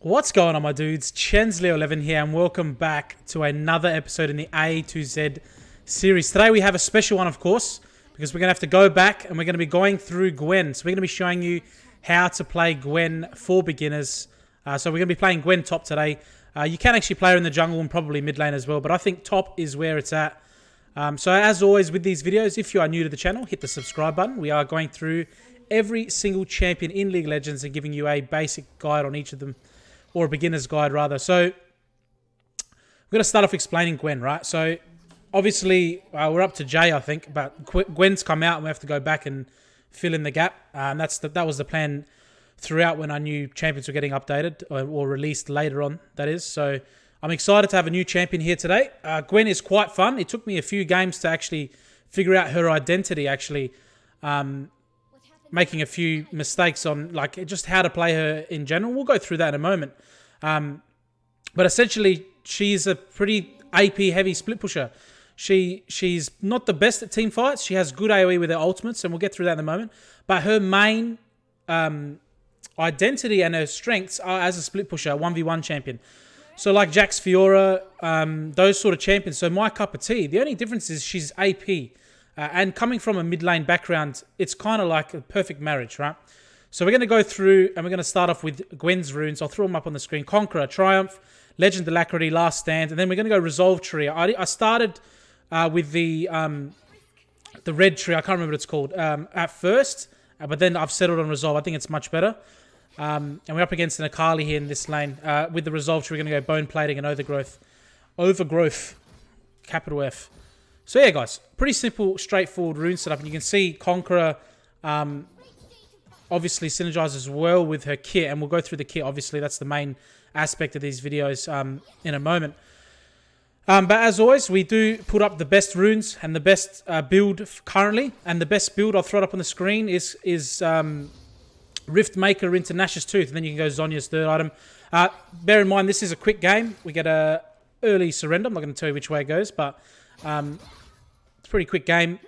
What's going on, my dudes? Chensley11 here, and welcome back to another episode in the A to Z series. Today we have a special one, of course, because we're going to have to go back and we're going to be going through Gwen. So we're going to be showing you how to play Gwen for beginners. So we're going to be playing Gwen top today. You can actually play her in the jungle and probably mid lane as well, but I think top is where it's at. So as always with these videos, if you are new to the channel, hit the subscribe button. We are going through every single champion in League of Legends and giving you a basic guide on each of them. Or a beginner's guide, rather. So, we're going to start off explaining Gwen, right? So, obviously, we're up to J, I think. But Gwen's come out and we have to go back and fill in the gap. And that was the plan throughout when our new champions were getting updated or released later on, that is. So, I'm excited to have a new champion here today. Gwen is quite fun. It took me a few games to actually figure out her identity, actually. Making a few mistakes on like just how to play her in general. We'll go through that in a moment. But essentially, she's a pretty AP heavy split pusher. She's not the best at team fights. She has good AoE with her ultimates, and we'll get through that in a moment. But her main identity and her strengths are as a split pusher, 1v1 champion. So like Jax Fiora, those sort of champions. So my cup of tea. The only difference is she's AP. And coming from a mid lane background, it's kind of like a perfect marriage, right? So we're going to go through and we're going to start off with Gwen's runes. I'll throw them up on the screen. Conqueror, Triumph, Legend, Alacrity, Last Stand. And then we're going to go Resolve Tree. I started with the red tree. I can't remember what it's called at first. But then I've settled on Resolve. I think it's much better. And we're up against an Akali here in this lane. With the Resolve Tree, we're going to go Bone Plating and Overgrowth. Overgrowth. Capital F. So yeah, guys, pretty simple, straightforward rune setup. And you can see Conqueror obviously synergizes well with her kit. And we'll go through the kit, obviously. That's the main aspect of these videos in a moment. But as always, we do put up the best runes and the best build currently. And the best build, I'll throw it up on the screen, is Rift Maker into Nash's Tooth. And then you can go Zhonya's third item. Bear in mind, this is a quick game. We get a early surrender. I'm not going to tell you which way it goes, but... it's a pretty quick game,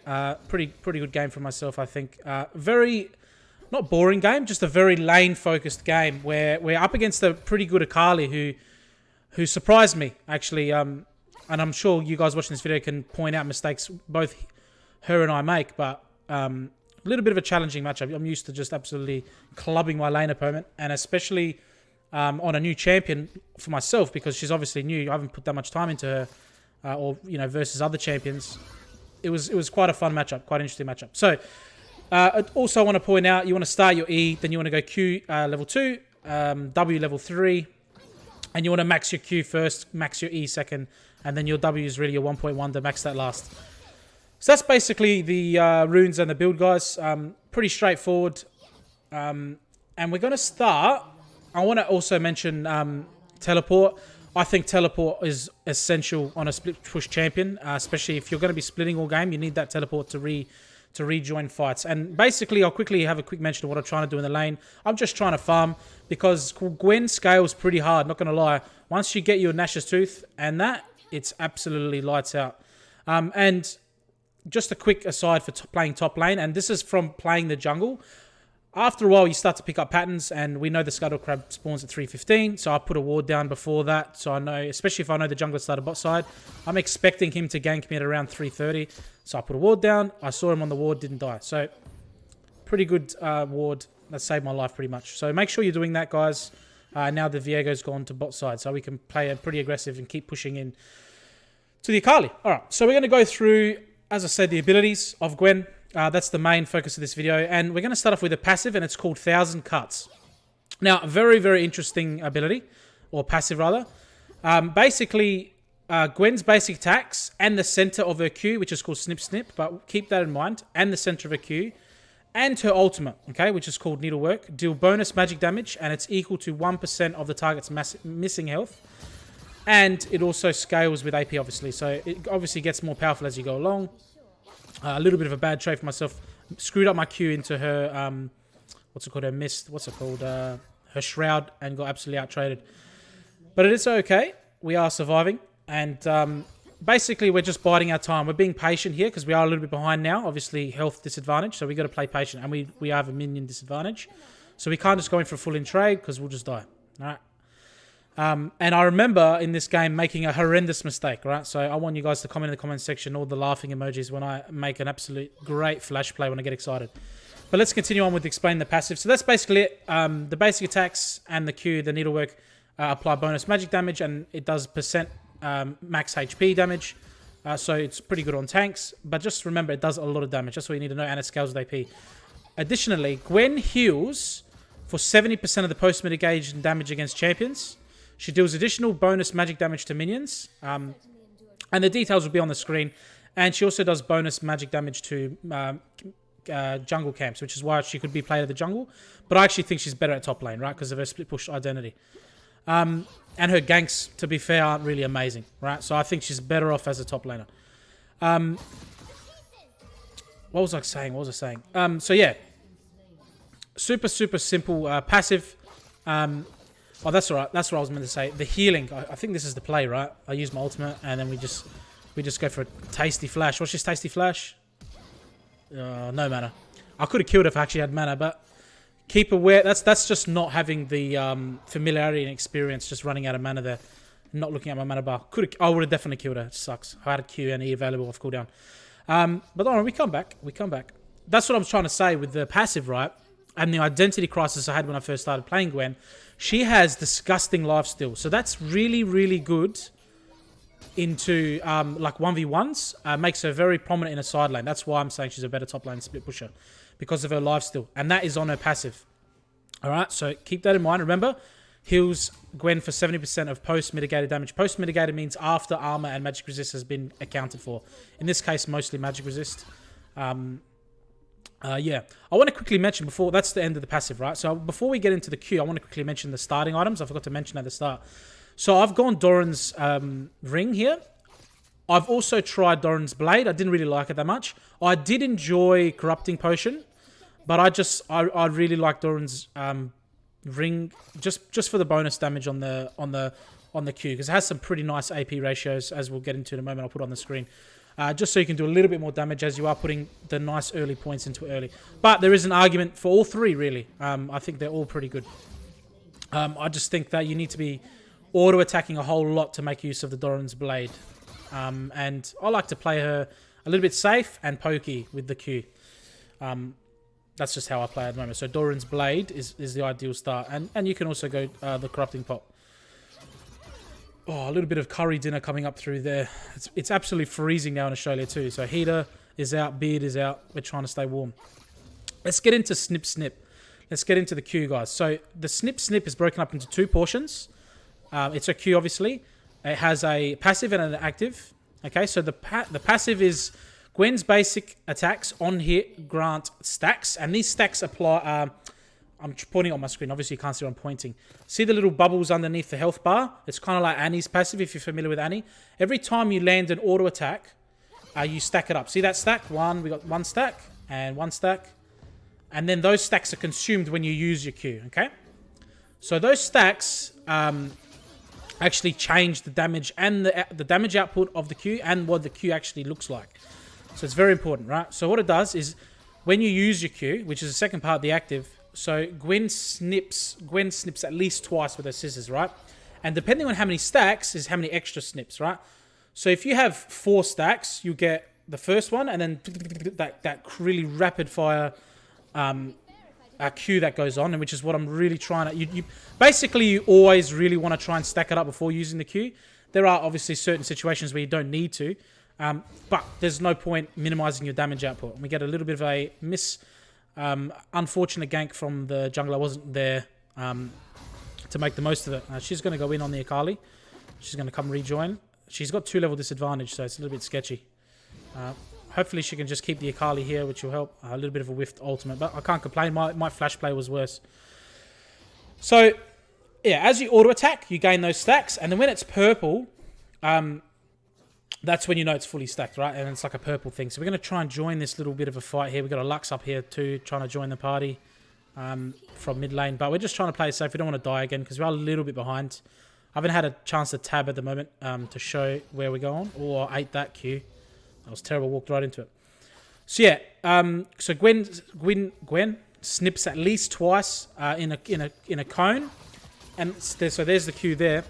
pretty good game for myself, I think. Very, not boring game, just a very lane-focused game where we're up against a pretty good Akali who surprised me, actually. And I'm sure you guys watching this video can point out mistakes both her and I make, but a little bit of a challenging matchup. I'm used to just absolutely clubbing my lane opponent, and especially on a new champion for myself because she's obviously new. I haven't put that much time into her. Or versus other champions, it was quite a fun matchup, quite an interesting matchup. So, also I want to point out, you want to start your E, then you want to go Q level 2, W level 3, and you want to max your Q first, max your E second, and then your W is really your 1.1 to max that last. So that's basically the runes and the build, guys. Pretty straightforward. And we're going to start. I want to also mention teleport. I think teleport is essential on a split push champion, especially if you're going to be splitting all game. You need that teleport to rejoin fights. And basically, I'll quickly have a quick mention of what I'm trying to do in the lane. I'm just trying to farm because Gwen scales pretty hard, not going to lie. Once you get your Nash's Tooth and that, it's absolutely lights out. And just a quick aside for playing top lane, and this is from playing the jungle. After a while, you start to pick up patterns, and we know the Scuttle Crab spawns at 3:15, so I put a ward down before that, so I know, especially if I know the jungler started bot side, I'm expecting him to gank me at around 3:30, so I put a ward down, I saw him on the ward, didn't die, so pretty good ward, that saved my life pretty much. So make sure you're doing that, guys. Now the Viego's gone to bot side, so we can play a pretty aggressive and keep pushing in to the Akali. Alright, so we're going to go through, as I said, the abilities of Gwen. That's the main focus of this video. And we're going to start off with a passive, and it's called 1,000 Cuts. Now, a very, very interesting ability, or passive rather. Basically, Gwen's basic attacks and the center of her Q, which is called Snip Snip, but keep that in mind, and the center of her Q, and her ultimate, okay, which is called Needlework, deal bonus magic damage, and it's equal to 1% of the target's missing health. And it also scales with AP, obviously. So it obviously gets more powerful as you go along. A little bit of a bad trade for myself. Screwed up my Q into her, what's it called, her mist, what's it called, her shroud, and got absolutely out-traded. But it is okay. We are surviving. And basically, we're just biding our time. We're being patient here because we are a little bit behind now. Obviously, health disadvantage. So we got to play patient. And we have a minion disadvantage. So we can't just go in for a full in trade because we'll just die. All right. And I remember in this game making a horrendous mistake, right? So I want you guys to comment in the comment section all the laughing emojis when I make an absolute great flash play when I get excited. But let's continue on with explaining the passive. So that's basically it. The basic attacks and the Q, the needlework, apply bonus magic damage, and it does percent max HP damage. So it's pretty good on tanks. But just remember, it does a lot of damage. That's what you need to know, and it scales with AP. Additionally, Gwen heals for 70% of the post-mitigation damage against champions. She deals additional bonus magic damage to minions. And the details will be on the screen. And she also does bonus magic damage to jungle camps, which is why she could be played at the jungle. But I actually think she's better at top lane, right? Because of her split push identity. And her ganks, to be fair, aren't really amazing, right? So I think she's better off as a top laner. What was I saying? So yeah. Super simple passive. Oh, that's all right. That's what I was meant to say. The healing. I think this is the play, right? I use my ultimate, and then we just go for a tasty flash. What's this tasty flash? No mana. I could have killed her if I actually had mana, but keep aware. That's just not having the familiarity and experience. Just running out of mana there, not looking at my mana bar. I would have definitely killed her. It sucks. I had a Q and E available off cooldown. But don't worry, we come back. That's what I was trying to say with the passive, right? And the identity crisis I had when I first started playing Gwen. She has disgusting lifesteal. So that's really good into like 1v1s. Makes her very prominent in a side lane. That's why I'm saying she's a better top lane split pusher. Because of her lifesteal. And that is on her passive. Alright, so keep that in mind. Remember, heals Gwen for 70% of post-mitigated damage. Post-mitigated means after armor and magic resist has been accounted for. In this case, mostly magic resist. Yeah, I want to quickly mention before, that's the end of the passive, right? So before we get into the Q, I want to quickly mention the starting items. I forgot to mention at the start. So I've gone Doran's ring here. I've also tried Doran's blade. I didn't really like it that much. I did enjoy corrupting potion, but I really like Doran's ring just for the bonus damage on the Q, because it has some pretty nice AP ratios, as we'll get into in a moment. I'll put on the screen. Just so you can do a little bit more damage as you are putting the nice early points into early. But there is an argument for all three, really. I think they're all pretty good. I just think that you need to be auto-attacking a whole lot to make use of the Doran's blade. And I like to play her a little bit safe and pokey with the Q. That's just how I play at the moment. So Doran's blade is the ideal start. And you can also go the corrupting pop. Oh, a little bit of curry dinner coming up through there. It's absolutely freezing now in Australia too. So heater is out, beard is out. We're trying to stay warm. Let's get into snip. Let's get into the Q, guys. So the snip is broken up into two portions. It's a Q, obviously. It has a passive and an active. Okay, so the passive is Gwen's basic attacks on hit grant stacks, and these stacks apply. I'm pointing on my screen. Obviously, you can't see what I'm pointing. See the little bubbles underneath the health bar? It's kind of like Annie's passive, if you're familiar with Annie. Every time you land an auto attack, you stack it up. See that stack? We got one stack and one stack. And then those stacks are consumed when you use your Q, okay? So those stacks actually change the damage and the damage output of the Q and what the Q actually looks like. So it's very important, right? So what it does is when you use your Q, which is the second part, the active, so Gwen snips at least twice with her scissors, right? And depending on how many stacks is how many extra snips, right? So if you have 4 stacks, you get the first one and then that really rapid fire Q that goes on, and which is what I'm really trying to... You always really want to try and stack it up before using the Q. There are obviously certain situations where you don't need to, but there's no point minimizing your damage output. And we get a little bit of a unfortunate gank from the jungler. I wasn't there to make the most of it. She's going to go in on the Akali. She's going to come rejoin. She's got 2 level disadvantage, so it's a little bit sketchy. Hopefully she can just keep the Akali here, which will help. A little bit of a whiffed ultimate, but I can't complain. My flash play was worse. So, yeah, as you auto-attack, you gain those stacks, and then when it's purple, that's when you know it's fully stacked, right? And it's like a purple thing. So we're going to try and join this little bit of a fight here. We've got a Lux up here too, trying to join the party from mid lane. But we're just trying to play it safe. We don't want to die again because we're a little bit behind. I haven't had a chance to tab at the moment to show where we're going. Oh, I ate that Q. That was terrible. Walked right into it. So yeah, so Gwen snips at least twice in a cone. And so there's the Q there.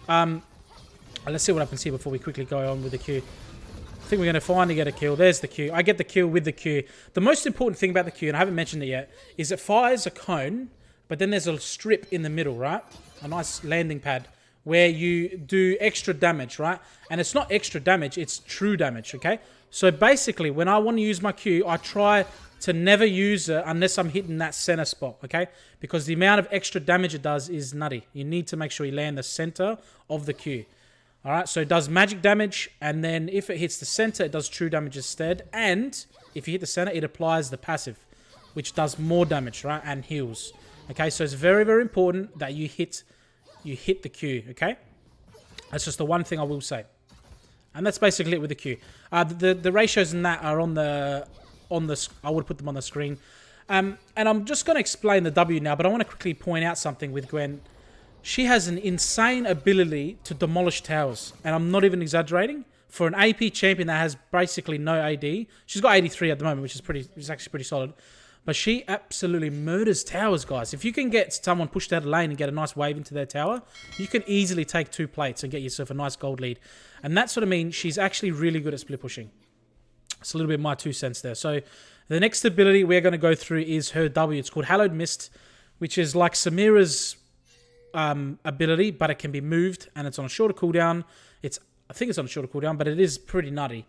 Let's see what happens here before we quickly go on with the Q. I think we're going to finally get a kill. There's the Q. I get the kill with the Q. The most important thing about the Q, and I haven't mentioned it yet, is it fires a cone, but then there's a strip in the middle, right? A nice landing pad where you do extra damage, right? And it's not extra damage, it's true damage, okay? So basically, when I want to use my Q, I try to never use it unless I'm hitting that center spot, okay? Because the amount of extra damage it does is nutty. You need to make sure you land the center of the Q. All right, so it does magic damage, and then if it hits the center, it does true damage instead. And if you hit the center, it applies the passive, which does more damage, right? And heals. Okay, so it's very, very important that you hit the Q, okay? That's just the one thing I will say. And that's basically it with the Q. The ratios in that are on the I would put them on the screen. And I'm just going to explain the W now, but I want to quickly point out something with Gwen. She has an insane ability to demolish towers, and I'm not even exaggerating. For an AP champion that has basically no AD, she's got 83 at the moment, which is actually pretty solid. But she absolutely murders towers, guys. If you can get someone pushed out of lane and get a nice wave into their tower, you can easily take 2 plates and get yourself a nice gold lead. And that sort of means she's actually really good at split pushing. It's a little bit of my 2 cents there. So the next ability we're going to go through is her W. It's called Hallowed Mist, which is like Samira's ability, but it can be moved, and it's on a shorter cooldown. I think it's on a shorter cooldown, but it is pretty nutty.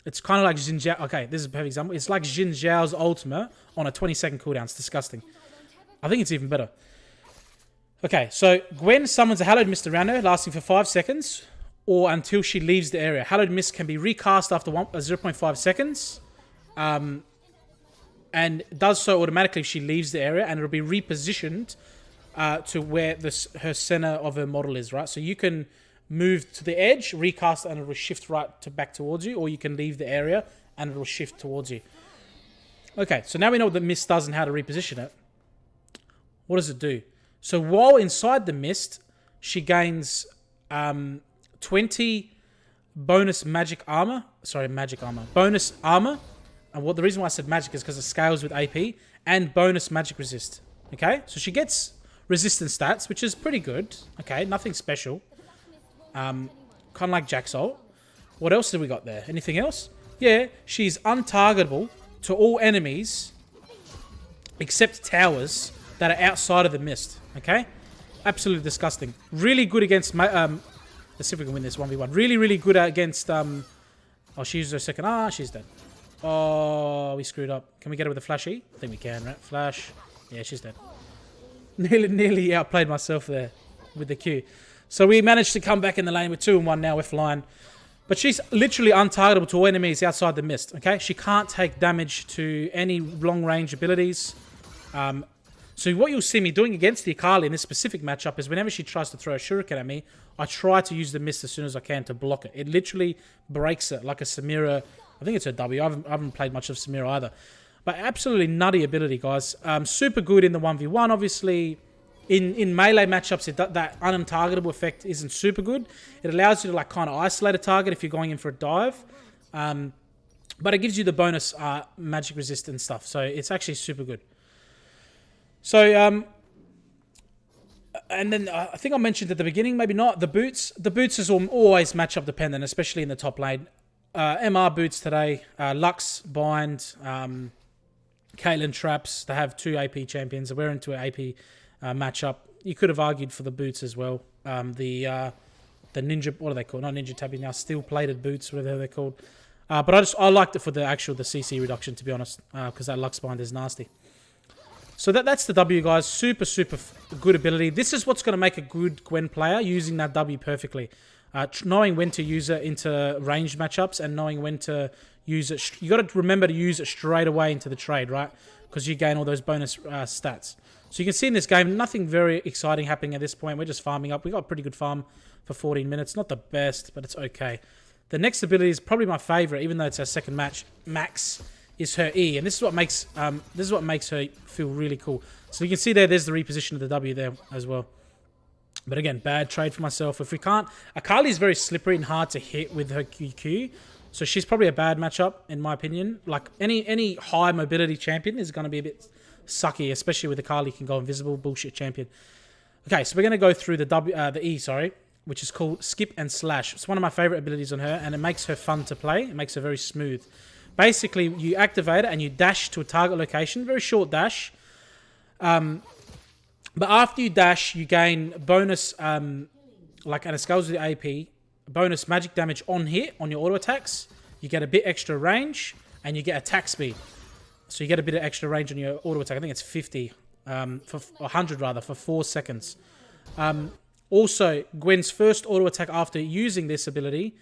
It's kind of like Jin Zhao. Okay, this is a perfect example. It's like Jin Zhao's ultimate on a 20-second cooldown. It's disgusting. I think it's even better. Okay, so Gwen summons a Hallowed Mist around her, lasting for 5 seconds, or until she leaves the area. Hallowed Mist can be recast after 0.5 seconds, and does so automatically if she leaves the area, and it'll be repositioned to where her center of her model is, right? So you can move to the edge, recast, and it will shift back towards you, or you can leave the area and it will shift towards you. Okay, so now we know what the mist does and how to reposition it. What does it do? So while inside the mist, she gains 20 bonus magic armor. Sorry, magic armor. Bonus armor. And the reason why I said magic is because it scales with AP, and bonus magic resist. Okay, so she gets resistance stats, which is pretty good. Okay, nothing special. Kind of like Jack's ult. What else have we got there? Anything else? Yeah, she's untargetable to all enemies except towers that are outside of the mist. Okay? Absolutely disgusting. Really good against... let's see if we can win this 1v1. Really, really good against... Oh, she used her second... Ah, she's dead. Oh, we screwed up. Can we get her with a flashy? I think we can, right? Flash. Yeah, she's dead. Nearly outplayed myself there with the Q. So we managed to come back in the lane with 2-1 now. We're flying. But she's literally untargetable to all enemies outside the mist. Okay? She can't take damage to any long-range abilities. So what you'll see me doing against the Akali in this specific matchup is whenever she tries to throw a shuriken at me, I try to use the mist as soon as I can to block it. It literally breaks it like a Samira. I think it's her W. I haven't played much of Samira either. But absolutely nutty ability, guys. Super good in the 1v1, obviously. In melee matchups, that untargetable effect isn't super good. It allows you to like kind of isolate a target if you're going in for a dive. But it gives you the bonus magic resist and stuff. So it's actually super good. So, and then I think I mentioned at the beginning, maybe not, the boots. The boots is always matchup dependent, especially in the top lane. MR boots today, Lux, Bind, Caitlyn Traps. They have 2 AP champions. We're into an AP matchup. You could have argued for the boots as well. The ninja, what are they called? Not ninja tapping now, steel plated boots, whatever they're called. But I liked it for the CC reduction, to be honest, because that Lux Bind is nasty. So that's the W, guys. Super, super good ability. This is what's going to make a good Gwen player, using that W perfectly. Knowing when to use it into ranged matchups and knowing when to use it. You got to remember to use it straight away into the trade, right? Because you gain all those bonus stats. So you can see in this game, nothing very exciting happening at this point. We're just farming up. We got a pretty good farm for 14 minutes. Not the best, but it's okay. The next ability is probably my favorite, even though it's our second match. Max is her E, and this is what makes her feel really cool. So you can see there's the reposition of the W there as well. But again, bad trade for myself. If we can't, Akali is very slippery and hard to hit with her QQ, so she's probably a bad matchup in my opinion. Like any high mobility champion is going to be a bit sucky, especially with Akali can go invisible. Bullshit champion. Okay, so we're going to go through the E, which is called Skip and Slash. It's one of my favorite abilities on her, and it makes her fun to play. It makes her very smooth. Basically, you activate it and you dash to a target location. Very short dash. But after you dash, you gain bonus, and it scales with the AP, bonus magic damage on hit on your auto attacks. You get a bit extra range, and you get attack speed. So you get a bit of extra range on your auto attack. I think it's 50, for 100 rather, for 4 seconds. Also, Gwen's first auto attack after using this ability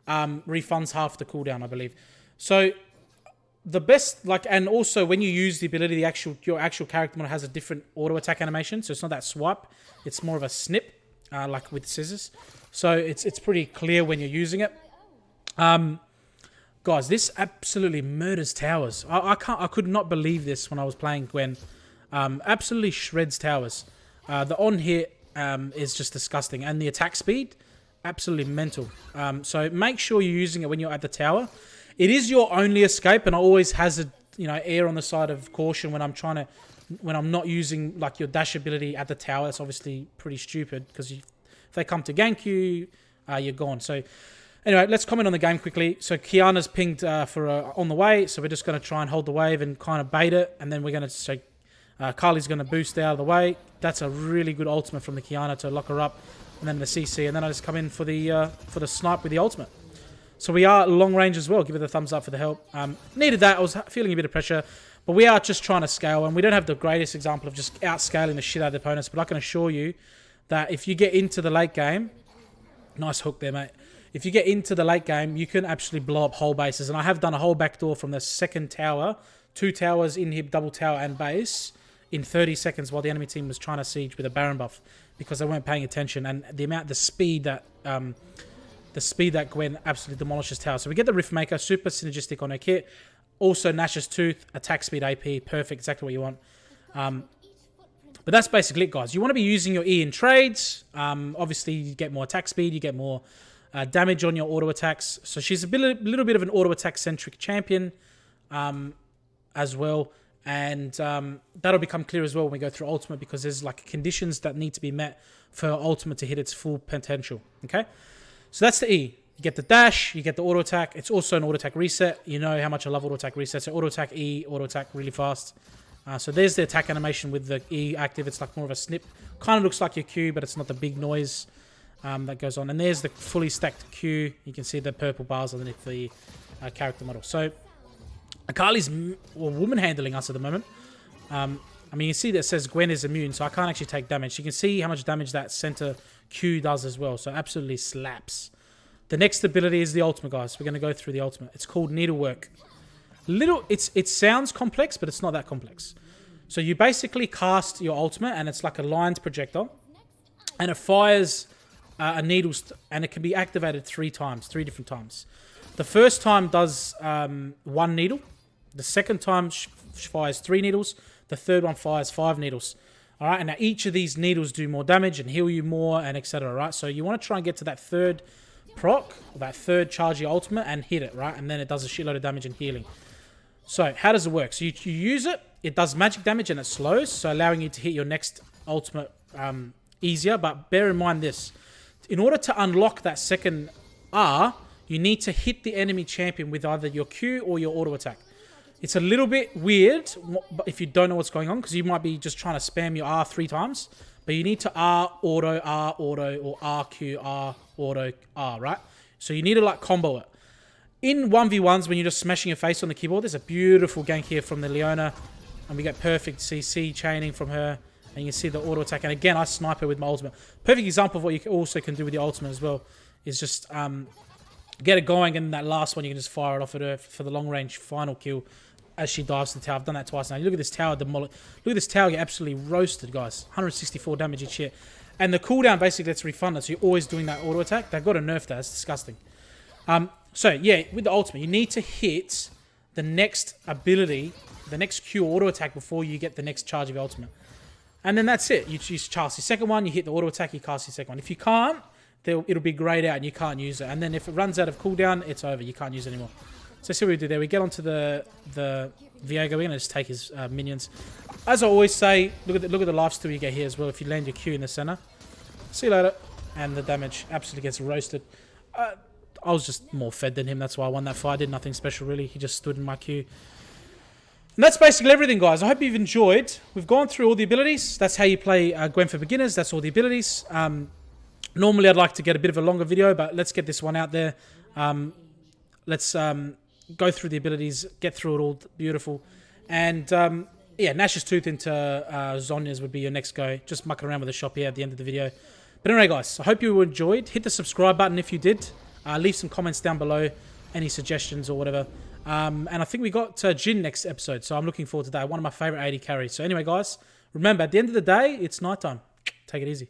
refunds half the cooldown, I believe. So the best, and also when you use the ability, your actual character model has a different auto attack animation. So it's not that swipe; it's more of a snip, like with scissors. So it's pretty clear when you're using it. Guys, this absolutely murders towers. I could not believe this when I was playing Gwen. Absolutely shreds towers. The on hit is just disgusting, and the attack speed, absolutely mental. So make sure you're using it when you're at the tower. It is your only escape, and I always hazard, err on the side of caution when I'm not using your dash ability at the tower. That's obviously pretty stupid because if they come to gank you, you're gone. So anyway, let's comment on the game quickly. So Kiana's pinged for on the way, so we're just going to try and hold the wave and kind of bait it, and then we're going to say Carly's going to boost out of the way. That's a really good ultimate from the Kiana to lock her up, and then the CC, and then I just come in for the snipe with the ultimate. So we are long range as well. Give it a thumbs up for the help. Needed that. I was feeling a bit of pressure, but we are just trying to scale, and we don't have the greatest example of just outscaling the shit out of the opponents, but I can assure you that if you get into the late game, nice hook there, mate. If you get into the late game, you can actually blow up whole bases, and I have done a whole backdoor from the second tower, 2 towers in here, double tower and base, in 30 seconds while the enemy team was trying to siege with a Baron buff because they weren't paying attention, and the speed that Gwen absolutely demolishes towers. So we get the Rift Maker, super synergistic on her kit. Also Nash's Tooth, attack speed AP, perfect, exactly what you want. But that's basically it, guys. You want to be using your E in trades. Obviously, you get more attack speed, you get more damage on your auto attacks. So she's a little bit of an auto attack centric champion as well. And that'll become clear as well when we go through Ultimate, because there's conditions that need to be met for Ultimate to hit its full potential. Okay? So that's the E. You get the dash, you get the auto attack. It's also an auto attack reset. You know how much I love auto attack reset. So auto attack E, auto attack really fast. So there's the attack animation with the E active. It's more of a snip. Kind of looks like your Q, but it's not the big noise that goes on. And there's the fully stacked Q. You can see the purple bars underneath the character model. So Akali's woman handling us at the moment. I mean, you see that it says Gwen is immune, so I can't actually take damage. You can see how much damage that center Q does as well. So absolutely slaps. The next ability is the ultimate, guys. We're going to go through the ultimate. It's called Needlework. It sounds complex, but it's not that complex. So you basically cast your ultimate, and it's like a lined projector, and it fires a needle, and it can be activated 3 different times. The first time does 1 needle. The second time fires 3 needles. The third one fires 5 needles. All right, and now each of these needles do more damage and heal you more, and etc. Right, so you want to try and get to that third proc, or that third charge your ultimate, and hit it, right, and then it does a shitload of damage and healing. So how does it work? So you use it. It does magic damage and it slows, so allowing you to hit your next ultimate easier. But bear in mind this: in order to unlock that second R, you need to hit the enemy champion with either your Q or your auto attack. It's a little bit weird if you don't know what's going on, because you might be just trying to spam your R 3 times, but you need to R, auto, or RQ, R, auto, R, right? So you need to combo it. In 1v1s, when you're just smashing your face on the keyboard, there's a beautiful gank here from the Leona, and we get perfect CC chaining from her, and you can see the auto attack. And again, I snipe her with my ultimate. Perfect example of what you also can do with your ultimate as well is just get it going, and that last one you can just fire it off at her for the long range final kill as she dives to the tower. I've done that twice now. You look at this tower look at this tower get absolutely roasted, guys. 164 damage each hit. And the cooldown basically gets refunded, so you're always doing that auto attack. They've got to nerf that. It's disgusting. So yeah, with the ultimate, you need to hit the next ability, the next Q auto attack before you get the next charge of your ultimate. And then that's it. You cast your second one, you hit the auto attack, you cast your second one. If you can't, it'll be grayed out and you can't use it. And then if it runs out of cooldown, it's over. You can't use it anymore. So see what we do there. We get onto the Viego. We're going to just take his minions. As I always say, look at the lifesteal you get here as well if you land your Q in the center. See you later. And the damage absolutely gets roasted. I was just more fed than him. That's why I won that fight. I did nothing special, really. He just stood in my Q. And that's basically everything, guys. I hope you've enjoyed. We've gone through all the abilities. That's how you play Gwen for beginners. That's all the abilities. Normally, I'd like to get a bit of a longer video, but let's get this one out there. Let's go through the abilities, get through it all beautiful. And, yeah, Nash's Tooth into Zonya's would be your next go. Just mucking around with the shop here at the end of the video. But anyway, guys, I hope you enjoyed. Hit the subscribe button if you did. Leave some comments down below, any suggestions or whatever. And I think we got Jin next episode, so I'm looking forward to that. One of my favorite AD carries. So anyway, guys, remember, at the end of the day, it's nighttime. Take it easy.